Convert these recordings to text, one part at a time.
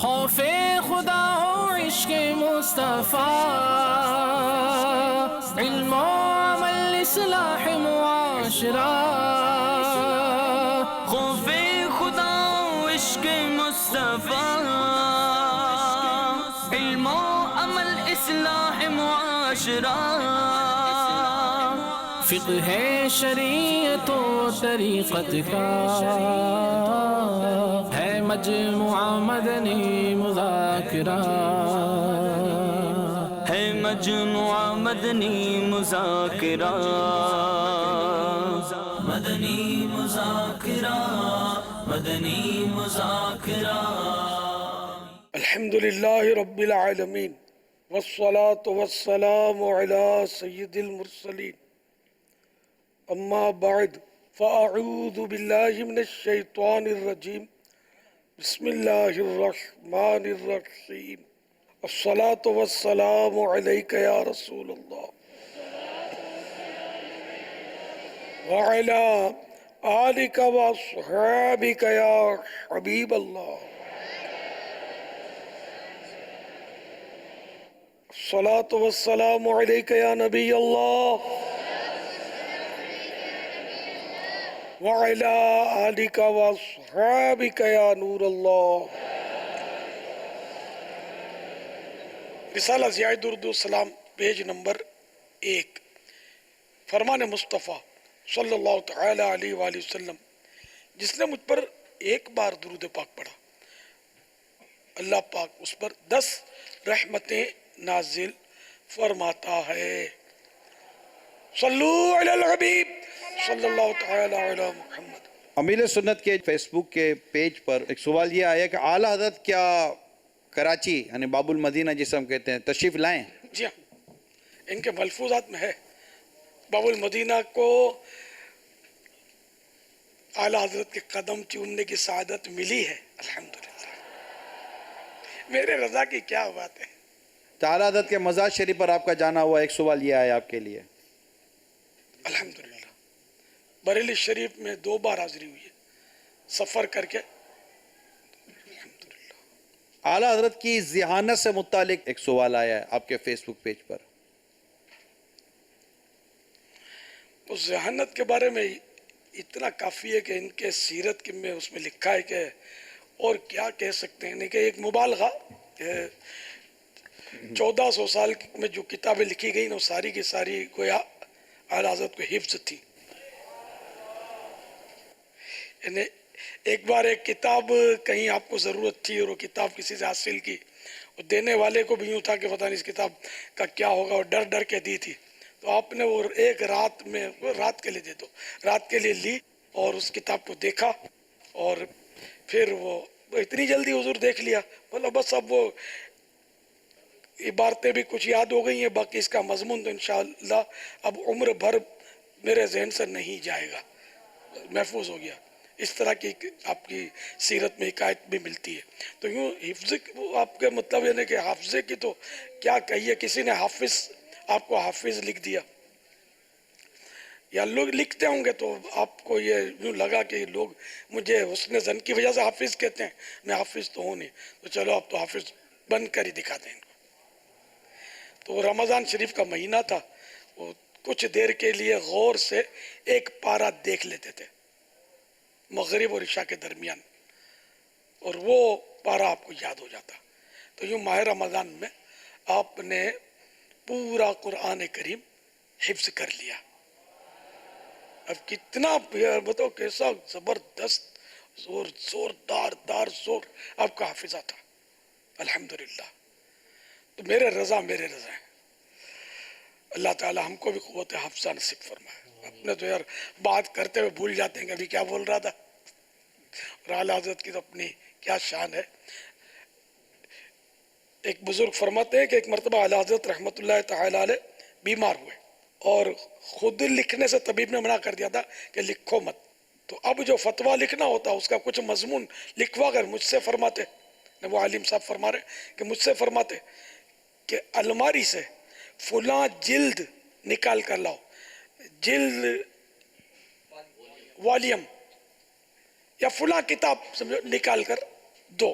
خوف خدا ہو عشق مصطفیٰ، علم و عمل اصلاح معاشرہ، خوف خدا ہو عشق مصطفیٰ، علم و عمل اصلاح معاشرہ، فقہ شریعت و طریقت کا ہے مجموعہ مدنی مذاکرہ، ہے مجموعہ مدنی مذاکرہ، مدنی مذاکرہ، مدنی مذاکرہ۔ الحمد للہ رب العالمین والصلاة والسلام علی سید المرسلین، اما بعد فاعوذ باللہ من الشیطان الرجیم، بسم اللہ الرحمن الرحیم، الصلاة والسلام علیک یا رسول اللہ وعلی آلک واصحابک یا حبیب اللہ، الصلاة والسلام علیک یا نبی اللہ وعلى آلك واصحابك يا نور اللہ۔ رسالہ ضیاء درود و سلام پیج نمبر 1، فرمان مصطفیٰ صلی اللہ تعالی علیہ وآلہ وسلم، جس نے مجھ پر ایک بار درود پاک پڑھا، اللہ پاک اس پر 10 رحمتیں نازل فرماتا ہے۔ صلو علی الحبیب صلی اللہ تعالی علی محمد۔ امیل سنت کے فیس بک کے پیج پر ایک سوال یہ آیا کہ اعلیٰ حضرت کیا کراچی یعنی باب المدینہ جسے ہم کہتے ہیں تشریف لائیں؟ جی ہاں، ان کے ملفوظات میں ہے، باب المدینہ کو اعلیٰ حضرت کے قدم چومنے کی سعادت ملی ہے، الحمدللہ۔ میرے رضا کی کیا بات ہے۔ تو اعلیٰ حضرت کے مزار شریف پر آپ کا جانا ہوا، ایک سوال یہ آیا آپ کے لیے۔ الحمدللہ بریلی شریف میں 2 بار حاضری ہوئی ہے، سفر کر کے، الحمدللہ۔ اعلیٰ حضرت کی ذہانت سے متعلق ایک سوال آیا ہے آپ کے فیس بک پیج پر۔ اس ذہانت کے بارے میں اتنا کافی ہے کہ ان کے سیرت میں اس میں لکھا ہے کہ اور کیا کہہ سکتے ہیں، یعنی کہ ایک مبالغہ کہ 1400 سال میں جو کتابیں لکھی گئی نا، وہ ساری کی ساری گویا اعلیٰ حضرت کو حفظ تھی۔ یعنی ایک بار ایک کتاب کہیں آپ کو ضرورت تھی اور وہ کتاب کسی سے حاصل کی، اور دینے والے کو بھی یوں تھا کہ پتہ نہیں اس کتاب کا کیا ہوگا، اور ڈر ڈر کے دی تھی، تو آپ نے وہ ایک رات میں، رات کے لیے دے دو، رات کے لیے لی اور اس کتاب کو دیکھا، اور پھر وہ اتنی جلدی حضور دیکھ لیا، بولا بس اب وہ عبارتیں بھی کچھ یاد ہو گئی ہیں، باقی اس کا مضمون تو انشاءاللہ اب عمر بھر میرے ذہن سے نہیں جائے گا، محفوظ ہو گیا۔ اس طرح کی آپ کی سیرت میں حکایت بھی ملتی ہے۔ تو یوں حفظ آپ کے مطلب یعنی کہ حافظے کی تو کیا کہیے، کسی نے حافظ آپ کو حافظ لکھ دیا، یا لوگ لکھتے ہوں گے تو آپ کو یہ یوں لگا کہ لوگ مجھے حسن ظن کی وجہ سے حافظ کہتے ہیں، میں حافظ تو ہوں نہیں، تو چلو اب تو حافظ بن کر ہی دکھا دیں ان کو۔ تو رمضان شریف کا مہینہ تھا، وہ کچھ دیر کے لیے غور سے ایک پارہ دیکھ لیتے تھے مغرب اور عشاء کے درمیان، اور وہ پارہ آپ کو یاد ہو جاتا۔ تو یوں ماہ رمضان میں آپ نے پورا قرآن کریم حفظ کر لیا۔ اب کتنا بتاؤ کیسا زبردست زوردار زور آپ کا حافظہ تھا، الحمدللہ۔ تو میرے رضا ہیں، اللہ تعالی ہم کو بھی قوت حافظہ نصیب فرمائے۔ اپنے تو یار بات کرتے ہوئے بھول جاتے ہیں کہ ابھی کیا بول رہا تھا، اور اعلیٰ حضرت کی تو اپنی کیا شان ہے۔ ایک بزرگ فرماتے ہیں کہ ایک مرتبہ اعلیٰ حضرت رحمت اللہ تعالی علیہ بیمار ہوئے، اور خود لکھنے سے طبیب نے منع کر دیا تھا کہ لکھو مت، تو اب جو فتویٰ لکھنا ہوتا اس کا کچھ مضمون لکھوا کر مجھ سے فرماتے، وہ عالم صاحب فرما رہے کہ مجھ سے فرماتے کہ الماری سے فلاں جلد نکال کر لاؤ، جلد والیم یا فلاں کتاب نکال کر دو،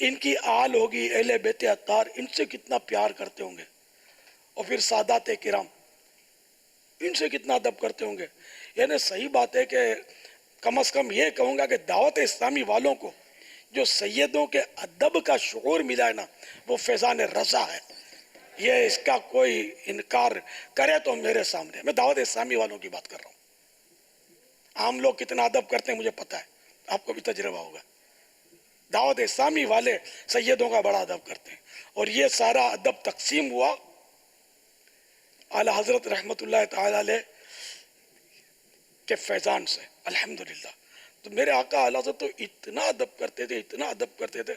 ان کی آل ہوگی، اہل بیت اطہار، ان سے کتنا پیار کرتے ہوں گے، اور پھر سادات کرام ان سے کتنا ادب کرتے ہوں گے. یعنی صحیح بات ہے کہ کم از کم یہ کہوں گا کہ دعوت اسلامی والوں کو جو سیدوں کے ادب کا شعور ملا ہے نا، وہ فیضان رضا ہے. یہ اس کا کوئی انکار کرے تو میرے سامنے، میں دعوت اسلامی والوں کی بات کر رہا ہوں. عام لوگ کتنا ادب کرتے ہیں مجھے پتا ہے، آپ کو بھی تجربہ ہوگا. دعوت اسلامی والے سیدوں کا بڑا ادب کرتے ہیں، اور یہ سارا ادب تقسیم ہوا اعلی حضرت رحمت اللہ تعالی علیہ کے فیضان سے، الحمدللہ. تو میرے آقا اعلی حضرت تو اتنا ادب کرتے تھے، اتنا ادب کرتے تھے.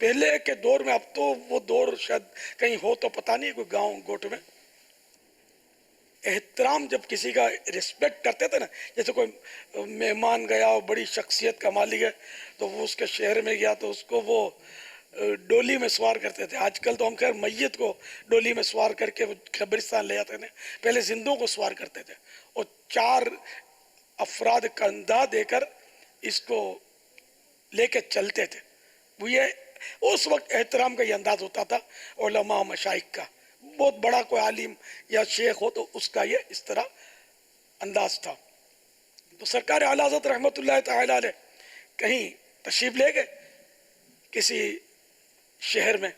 پہلے کے دور میں، اب تو وہ دور شاید کہیں ہو تو پتہ نہیں، کوئی گاؤں گوٹ میں احترام جب کسی کا رسپیکٹ کرتے تھے نا، جیسے کوئی مہمان گیا اور بڑی شخصیت کا مالک ہے تو وہ اس کے شہر میں گیا تو اس کو وہ ڈولی میں سوار کرتے تھے. آج کل تو ہم خیر میت کو ڈولی میں سوار کر کے قبرستان لے جاتے تھے، پہلے زندوں کو سوار کرتے تھے اور 4 افراد کندھا دے کر اس کو لے کے چلتے تھے. وہ یہ اس وقت احترام کا یہ انداز ہوتا تھا علماء مشائخ کا. بہت بڑا کوئی عالم یا شیخ ہو تو اس کا یہ اس طرح انداز تھا. تو سرکار اعلیٰ حضرت رحمت اللہ تعالی علیہ کہیں تشریف لے گئے کسی شہر میں،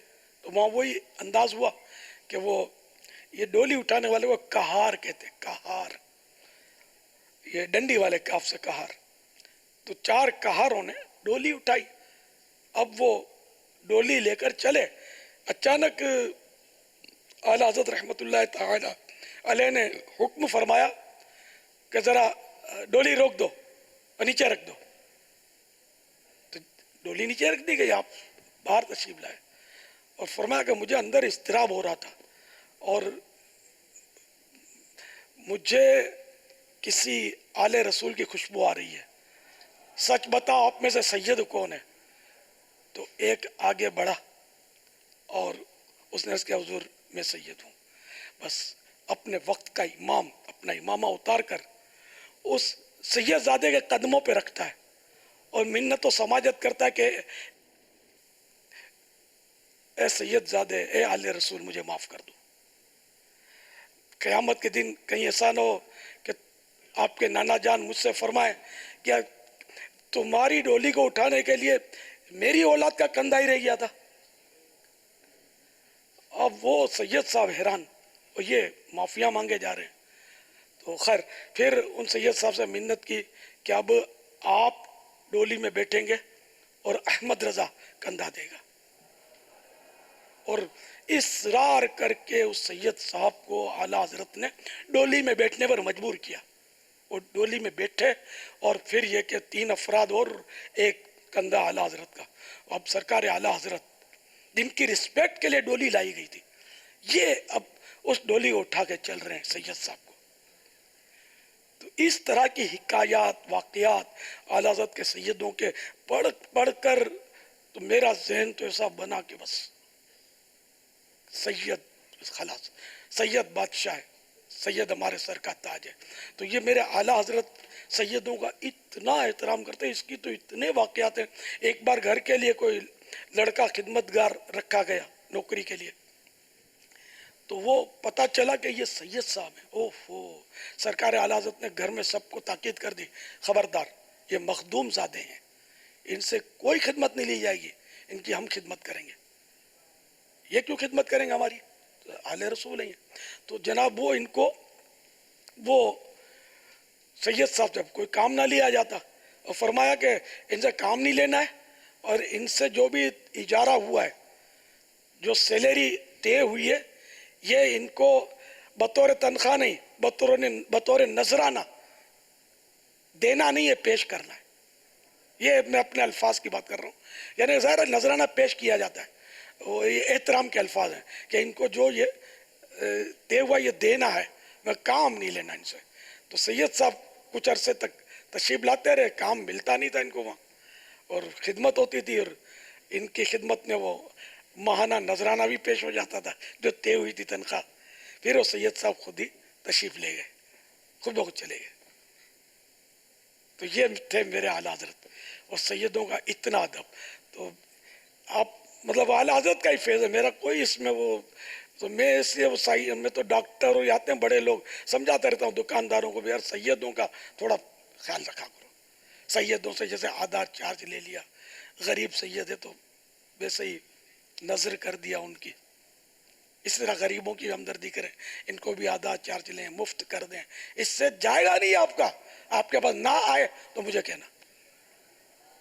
تو وہاں وہی انداز ہوا کہ وہ یہ ڈولی اٹھانے والے وہ کہار کہتے، کہار، یہ ڈنڈی والے کاف سے کہار. تو 4 کہاروں نے ڈولی اٹھائی. اب وہ ڈولی لے کر چلے. اچانک اعلیٰ حضرت رحمت اللہ تعالی علیہ نے حکم فرمایا کہ ذرا ڈولی روک دو اور نیچے رکھ دو. تو ڈولی نیچے رکھ دی گئی، آپ باہر تشریف لائے اور فرمایا کہ مجھے اندر اضطراب ہو رہا تھا اور مجھے کسی آل رسول کی خوشبو آ رہی ہے، سچ بتاؤ آپ میں سے سید کون ہے؟ تو ایک آگے بڑھا اور اس نے اس کے حضور میں سید ہوں. بس اپنے وقت کا امام، اپنا امامہ اتار کر اس سید زادے کے قدموں پہ رکھتا ہے اور منت و سماجت کرتا ہے کہ اے سید زادے، اے آل رسول، مجھے معاف کر دو. قیامت کے دن کہیں ایسا نہ ہو کہ آپ کے نانا جان مجھ سے فرمائے کہ تمہاری ڈولی کو اٹھانے کے لیے میری اولاد کا کندھا ہی رہ گیا تھا. اب وہ سید صاحب حیران، اور یہ معافیاں مانگے جا رہے ہیں. تو خیر پھر ان سید صاحب سے منت کی کہ اب آپ ڈولی میں بیٹھیں گے اور احمد رضا کندھا دے گا. اور اصرار کر کے اس سید صاحب کو اعلیٰ حضرت نے ڈولی میں بیٹھنے پر مجبور کیا. اور ڈولی میں بیٹھے اور پھر یہ کہ 3 افراد اور ایک کندھا اعلیٰ حضرت کا. اب سرکار اعلیٰ حضرت جن کی رسپیکٹ کے لیے ڈولی لائی گئی تھی، یہ اب اس ڈولی کو اٹھا کے چل رہے ہیں سید صاحب کو. تو اس طرح کی حکایات، واقعات اعلیٰ حضرت کے سیدوں کے پڑھ کر تو میرا ذہن تو ایسا بنا کہ بس سید خلاص، سید بادشاہ ہے، سید ہمارے سر کا تاج ہے. تو یہ میرے اعلیٰ حضرت سیدوں کا اتنا احترام کرتے ہیں. اس کی تو اتنے واقعات ہیں. ایک بار گھر کے لیے کوئی لڑکا خدمتگار رکھا گیا نوکری کے لیے، تو وہ پتہ چلا کہ یہ سید صاحب ہیں. اوہو، سرکار اعلیٰ حضرت نے گھر میں سب کو تاکید کر دی، خبردار یہ مخدوم زادے ہیں، ان سے کوئی خدمت نہیں لی جائے گی، ان کی ہم خدمت کریں گے. یہ کیوں خدمت کریں گے ہماری؟ آل رسول ہیں. تو جناب وہ ان کو وہ سید صاحب جب کوئی کام نہ لیا جاتا اور فرمایا کہ ان سے کام نہیں لینا ہے اور ان سے جو بھی اجارہ ہوا ہے، جو سیلری طے ہوئی ہے، یہ ان کو بطور تنخواہ نہیں، بطور نذرانہ دینا نہیں ہے، پیش کرنا ہے. یہ میں اپنے الفاظ کی بات کر رہا ہوں. یعنی ظاہر نذرانہ پیش کیا جاتا ہے. یہ احترام کے الفاظ ہیں کہ ان کو جو یہ طے ہوا یہ دینا ہے، میں کام نہیں لینا ان سے. تو سید صاحب کچھ عرصے تک تشریف لاتے رہے، کام ملتا نہیں تھا ان کو وہاں، اور خدمت ہوتی تھی، اور ان کی خدمت میں وہ ماہانہ نذرانہ بھی پیش ہو جاتا تھا جو طے ہوئی تھی تنخواہ. پھر وہ سید صاحب خود ہی تشریف لے گئے، خود بخود چلے گئے. تو یہ تھے میرے اعلیٰ حضرت اور سیدوں کا اتنا ادب. تو آپ مطلب اعلیٰ حضرت کا ہی فیض ہے، میرا کوئی اس میں وہ تو میں اس لیے وہ صحیح میں تو ڈاکٹر اور آتے ہیں بڑے لوگ، سمجھاتا رہتا ہوں دکانداروں کو بھی، یار سیدوں کا تھوڑا خیال رکھا کرو، سیدوں سے جیسے آدھا چارج لے لیا، غریب سید ہے تو ویسے ہی نظر کر دیا ان کی، اس طرح غریبوں کی ہمدردی کریں، ان کو بھی آدھا چارج لیں، مفت کر دیں، اس سے جائے گا نہیں آپ کا، آپ کے پاس نہ آئے تو مجھے کہنا،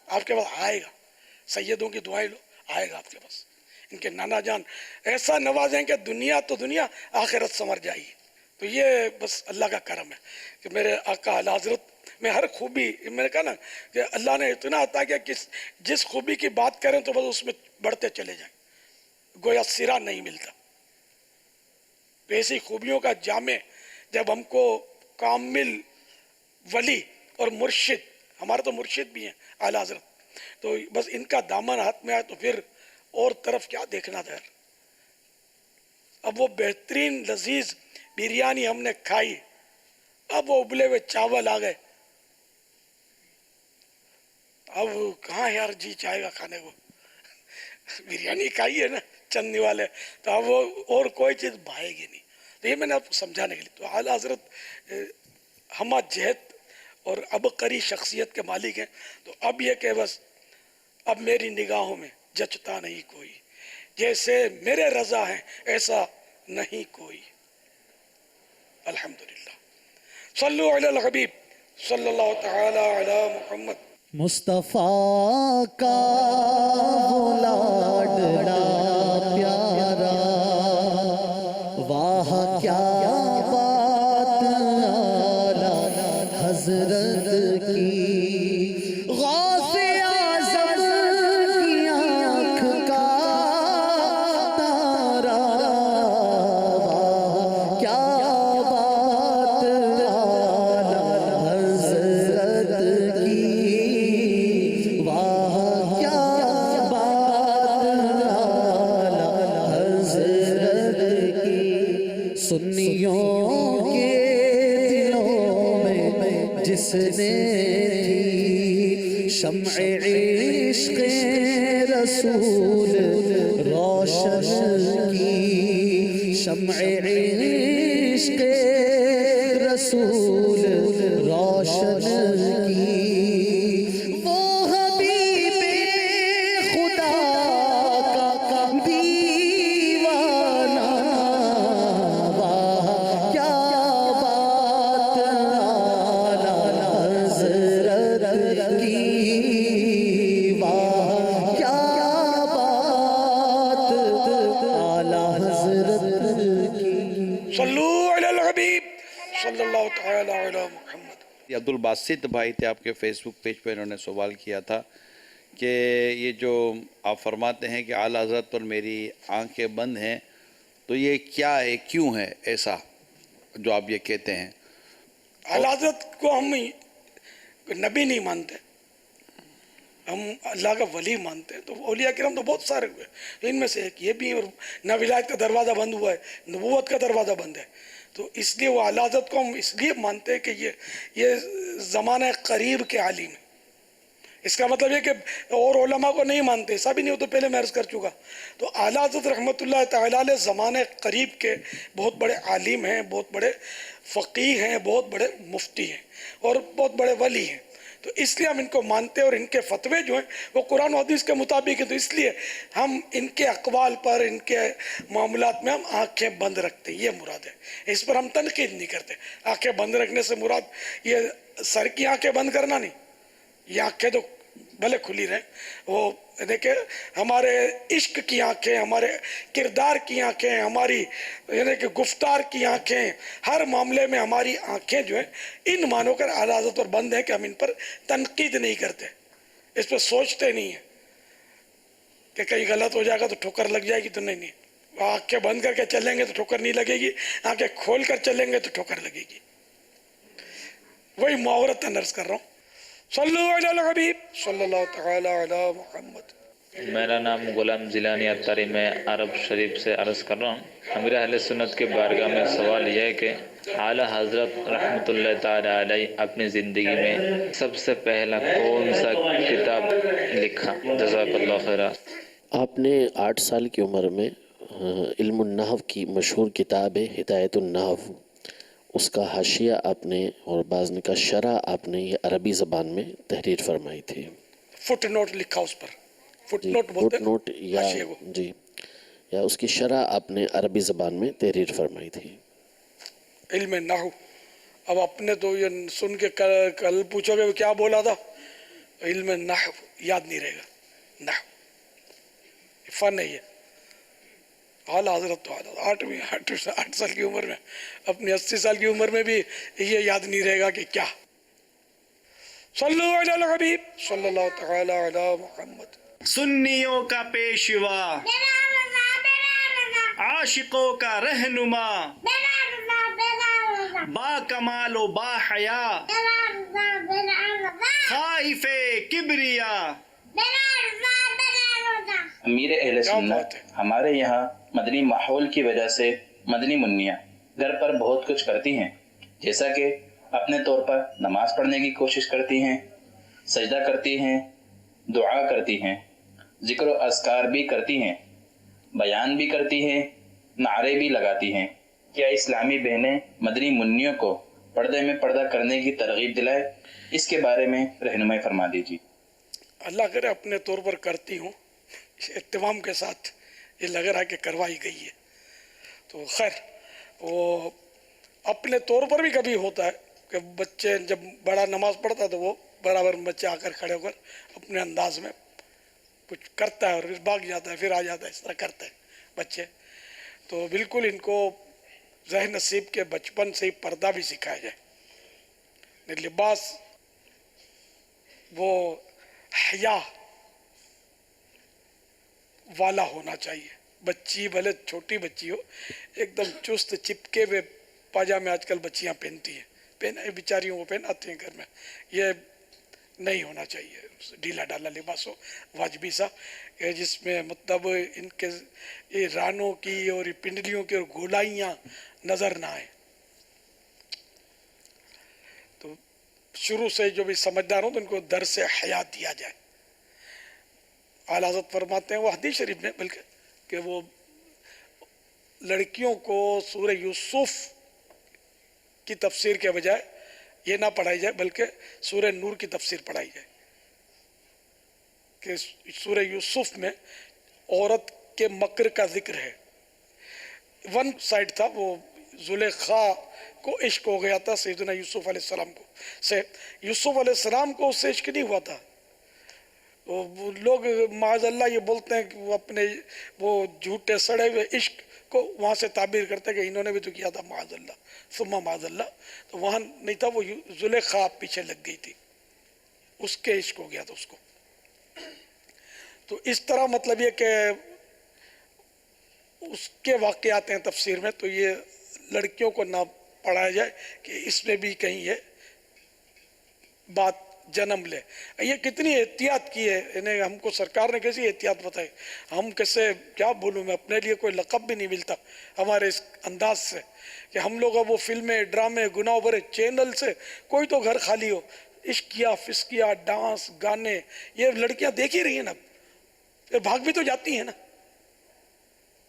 آپ کے پاس آئے گا، سیدوں کی دعائیں لو، آئے گا آپ کے پاس، ان کے نانا جان ایسا نوازیں کہ دنیا تو دنیا آخرت سنور جائے گی۔ تو یہ بس اللہ کا کرم ہے کہ میرے آقا اعلیٰ حضرت میں ہر خوبی، میں نے کہا نا کہ اللہ نے اتنا عطا کیا کہ جس خوبی کی بات کریں تو بس اس میں بڑھتے چلے جائیں، گویا سرا نہیں ملتا۔ تو ایسی خوبیوں کا جامع جب ہم کو کامل ولی اور مرشد، ہمارا تو مرشد بھی ہیں اعلیٰ حضرت، تو بس ان کا دامن ہاتھ میں آئے تو پھر اور طرف کیا دیکھنا تھا۔ اب وہ بہترین لذیذ بریانی ہم نے کھائی، اب وہ ابلے ہوئے چاول آ گئے، اب کہاں یار جی چاہے گا کھانے کو، بریانی کھائی ہے نا چندی والے، تو اب وہ اور کوئی چیز بھائے گی نہیں۔ تو یہ میں نے آپ کو سمجھانے کے لیے، تو اعلیٰ حضرت ہمہ جہت اور عبقری شخصیت کے مالک ہیں۔ تو اب یہ کہ بس اب میری نگاہوں میں جچتا نہیں کوئی، جیسے میرے رضا ہیں ایسا نہیں کوئی، الحمدللہ۔ صلو علی الحبیب صلی اللہ تعالی علی محمد۔ مصطفیٰ کا وہ لاڈلا پیارا، واہ کیا بات اعلیٰ حضرت کی، غوث اعظم کی آنکھ کا تارا، واہ کیا بات اعلیٰ حضرت کی، واہ کیا بات اعلیٰ حضرت کی، سنیوں کے دلوں میں جس نے تھی شمع عشق رسول روشن کی، شمع عشق رسول روشن کی، وہ حبیب خدا کا دیوانہ، واہ کیا بات اعلیٰ حضرت کی، واہ کیا بات اعلیٰ حضرت کی۔ صلو علی الحبیب صلی اللہ تعالی علی محمد۔ یہ عبد الباسط بھائی تھے، آپ کے فیس بک پیج پہ انہوں نے سوال کیا تھا کہ یہ جو آپ فرماتے ہیں کہ اعلیٰ حضرت پر میری آنکھیں بند ہیں، تو یہ کیا ہے، کیوں ہے ایسا جو آپ یہ کہتے ہیں؟ اعلیٰ حضرت کو ہم نبی نہیں مانتے، ہم اللہ کا ولی مانتے ہیں، تو اولیاء کرام تو بہت سارے ہوئے، ان میں سے ایک یہ بھی، اور نہ ولایت کا دروازہ بند ہوا ہے، نبوت کا دروازہ بند ہے، تو اس لیے وہ اعلیٰ حضرت کو ہم اس لیے مانتے ہیں کہ یہ زمانہ قریب کے عالم ہیں۔ اس کا مطلب یہ کہ اور علماء کو نہیں مانتے، ایسا بھی نہیں ہو، تو پہلے میں عرض کر چکا۔ تو اعلیٰ حضرت رحمۃ اللہ تعالیٰ علیہ زمانہ قریب کے بہت بڑے عالم ہیں، بہت بڑے فقیہ ہیں، بہت بڑے مفتی ہیں اور بہت بڑے ولی ہیں، تو اس لیے ہم ان کو مانتے ہیں، اور ان کے فتوے جو ہیں وہ قرآن و حدیث کے مطابق ہیں، تو اس لیے ہم ان کے اقوال پر، ان کے معاملات میں ہم آنکھیں بند رکھتے ہیں، یہ مراد ہے، اس پر ہم تنقید نہیں کرتے۔ آنکھیں بند رکھنے سے مراد یہ سر کی آنکھیں بند کرنا نہیں، یہ آنکھیں تو بھلے کھلی رہیں، وہ دیکھیں ہمارے عشق کی آنکھیں، ہمارے کردار کی آنکھیں، ہماری یعنی کہ گفتار کی آنکھیں، ہر معاملے میں ہماری آنکھیں جو ہیں ان مانو کر اعلیٰ حضرت پر بند ہیں کہ ہم ان پر تنقید نہیں کرتے، اس پہ سوچتے نہیں ہیں کہ کہیں غلط ہو جائے گا تو ٹھوکر لگ جائے گی، تو نہیں، آنکھیں بند کر کے چلیں گے تو ٹھوکر نہیں لگے گی، آنکھیں کھول کر چلیں گے تو ٹھوکر لگے گی۔ وہی معاورت عرض کر رہا ہوں۔ صلو علی الحبیب صلی اللہ تعالی علی محمد۔ میرا نام غلام زیلانی اتاری، میں عرب شریف سے عرض کر رہا ہوں۔ امیر اہل سنت کے بارگاہ میں سوال یہ ہے کہ اعلیٰ حضرت رحمۃ اللہ تعالی علیہ اپنی زندگی میں سب سے پہلا کون سا کتاب لکھا؟ جزاک اللہ خیرہ۔ آپ نے 8 سال کی عمر میں علم النحو کی مشہور کتاب ہے ہدایت النحو، اس کا حاشیہ آپ نے اور بعض نے کا شرح آپ نے یہ عربی زبان میں تحریر فرمائی تھی. فٹ نوٹ لکھا اس پر، فٹ جی، نوٹ بولتے فٹ نوٹ یا حاشیے کو. جی یا اس کی شرح آپ نے عربی زبان میں تحریر فرمائی تھی. علم نحو. اب اپنے تو یہ سن کے کل پوچھو گے کیا بولا تھا، علم نحو یاد نہیں رہے گا. نحو فن ہے یہ. اعلیٰ حضرت تو 8 سال کی عمر میں، اپنی 80 سال کی عمر میں بھی یہ یاد نہیں رہے گا کہ کیا. صلو علی الحبیب صلی اللہ تعالی علی محمد. سنیوں کا پیشوا، عاشقوں کا رہنما، با کمال و با حیا، خائف کبریا. امیر اہل سنت ہمارے یہاں مدنی ماحول کی وجہ سے مدنی منیاں گھر پر بہت کچھ کرتی ہیں، جیسا کہ اپنے طور پر نماز پڑھنے کی کوشش کرتی ہیں، سجدہ کرتی ہیں، دعا کرتی ہیں، ذکر و اذکار بھی کرتی ہیں، بیان بھی کرتی ہیں، نعرے بھی لگاتی ہیں. کیا اسلامی بہنیں مدنی منیوں کو پردے میں پردہ کرنے کی ترغیب دلائے؟ اس کے بارے میں رہنمائی فرما دیجیے. اللہ کرے اپنے طور پر کرتی ہوں، اہتمام کے ساتھ یہ لگ رہا ہے کہ کروائی گئی ہے. تو خیر وہ اپنے طور پر بھی کبھی ہوتا ہے کہ بچے جب بڑا نماز پڑھتا تو وہ برابر بچے آ کر کھڑے ہو کر اپنے انداز میں کچھ کرتا ہے اور پھر بھاگ جاتا ہے، پھر آ جاتا ہے، اس طرح کرتے ہیں بچے. تو بالکل ان کو ذہن نصیب کے بچپن سے ہی پردہ بھی سکھایا جائے. لباس وہ حیا والا ہونا چاہیے. بچی بھلے چھوٹی بچی ہو، ایک دم چست چپکے ہوئے پاجامے آج کل بچیاں پہنتی ہیں، بیچاریوں کو پہناتی ہیں گھر میں. یہ نہیں ہونا چاہیے. ڈھیلا ڈالا لباس ہو واجبی سا، جس میں مطلب ان کے یہ رانوں کی اور پنڈلیوں کی اور گولائیاں نظر نہ آئے. تو شروع سے جو بھی سمجھدار ہوں تو ان کو درس حیات دیا جائے. اعلیٰ حضرت فرماتے ہیں وہ حدیث شریف میں بلکہ کہ وہ لڑکیوں کو سورہ یوسف کی تفسیر کے بجائے یہ نہ پڑھائی جائے بلکہ سورہ نور کی تفسیر پڑھائی جائے. کہ سورہ یوسف میں عورت کے مکر کا ذکر ہے. ون سائڈ تھا، وہ زلیخا کو عشق ہو گیا تھا سیدنا یوسف علیہ السلام کو سے. یوسف علیہ السلام کو اس سے عشق نہیں ہوا تھا. وہ لوگ معاذ اللہ یہ بولتے ہیں کہ وہ اپنے وہ جھوٹے سڑے ہوئے عشق کو وہاں سے تعبیر کرتے ہیں کہ انہوں نے بھی تو کیا تھا معاذ اللہ ثم معاذ اللہ. تو وہاں نہیں تھا، وہ زلیخا پیچھے لگ گئی تھی، اس کے عشق ہو گیا تھا اس کو. تو اس طرح مطلب یہ کہ اس کے واقعات ہیں تفسیر میں، تو یہ لڑکیوں کو نہ پڑھایا جائے کہ اس میں بھی کہیں یہ بات جنم لے. یہ کتنی احتیاط کی ہے انہیں، ہم کو سرکار نے کیسی احتیاط بتائی. ہم کیسے کیا بولوں میں، اپنے لیے کوئی لقب بھی نہیں ملتا ہمارے اس انداز سے کہ ہم لوگ اب وہ فلمیں ڈرامے گناہ بھرے چینل سے کوئی تو گھر خالی ہو. عشق کیا، فسکیا، ڈانس، گانے، یہ لڑکیاں دیکھ ہی رہی ہیں نا، پھر بھاگ بھی تو جاتی ہیں نا،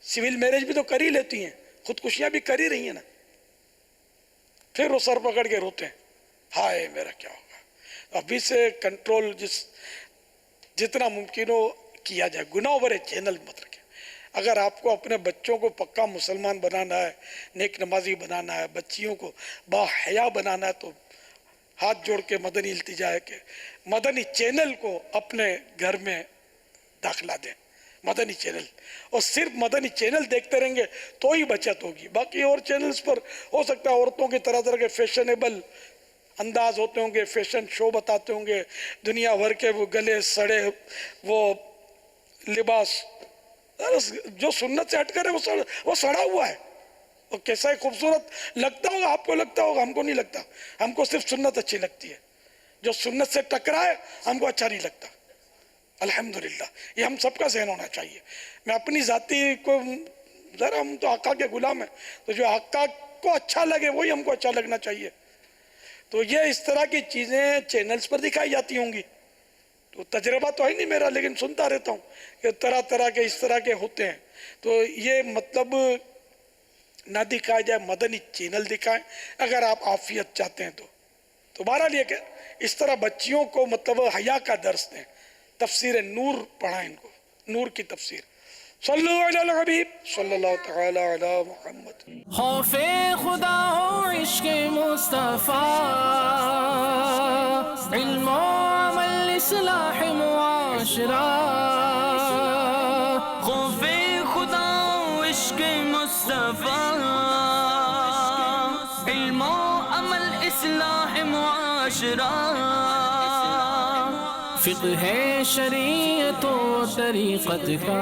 سول میرج بھی تو کر ہی لیتی ہیں، خودکشیاں بھی کر ہی رہی ہیں نا. پھر وہ سر پکڑ کے روتے ہیں ہائے میرا کیا ہوگا. ابھی سے کنٹرول جتنا ممکن ہو کیا جائے. گناہ بھرے چینل مت رکھیں. اگر آپ کو اپنے بچوں کو پکا مسلمان بنانا ہے، نیک نمازی بنانا ہے، بچیوں کو با حیا بنانا ہے، تو ہاتھ جوڑ کے مدنی التجا ہے کہ مدنی چینل کو اپنے گھر میں داخلہ دیں. مدنی چینل، اور صرف مدنی چینل دیکھتے رہیں گے تو ہی بچت ہوگی. باقی اور چینلز پر ہو سکتا ہے عورتوں کی طرح طرح کے فیشنیبل انداز ہوتے ہوں گے، فیشن شو بتاتے ہوں گے، دنیا بھر کے وہ گلے سڑے وہ لباس. جو سنت سے ہٹ کر ہے وہ سڑا ہوا ہے. وہ کیسا ہی خوبصورت لگتا ہوگا، آپ کو لگتا ہوگا، ہم کو نہیں لگتا. ہم کو صرف سنت اچھی لگتی ہے. جو سنت سے ٹکرا ہے ہم کو اچھا نہیں لگتا. الحمدللہ یہ ہم سب کا ذہن ہونا چاہیے. میں اپنی ذاتی کو ذرا، ہم تو آقا کے غلام ہیں، تو جو آقا کو اچھا لگے وہی ہم کو اچھا لگنا چاہیے. تو یہ اس طرح کی چیزیں چینلز پر دکھائی جاتی ہوں گی تو تجربہ تو ہے نہیں میرا، لیکن سنتا رہتا ہوں کہ طرح طرح کے اس طرح کے ہوتے ہیں. تو یہ مطلب نہ دکھایا جائے، مدنی چینل دکھائیں اگر آپ عافیت چاہتے ہیں. تو بہرحال یہ کہ اس طرح بچیوں کو مطلب حیا کا درس دیں. تفسیر نور پڑھائیں ان کو، نور کی تفسیر. صلو علی الحبیب صلی اللہ تعالی علی محمد. خوف خدا ہو عشق مصطفیٰ، علم و عمل اصلاح معاشرہ. خوف خدا ہو عشق مصطفیٰ، علم و عمل اصلاح معاشرہ. فقہ ہے شریعت و طریقت کا،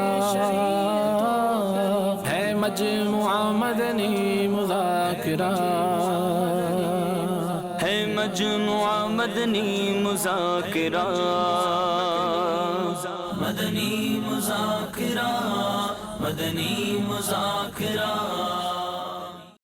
ہے مجموعہ مدنی مذاکرہ، ہے مجموعہ مدنی مذاکرہ. مدنی مذاکرہ، مدنی مذاکرہ.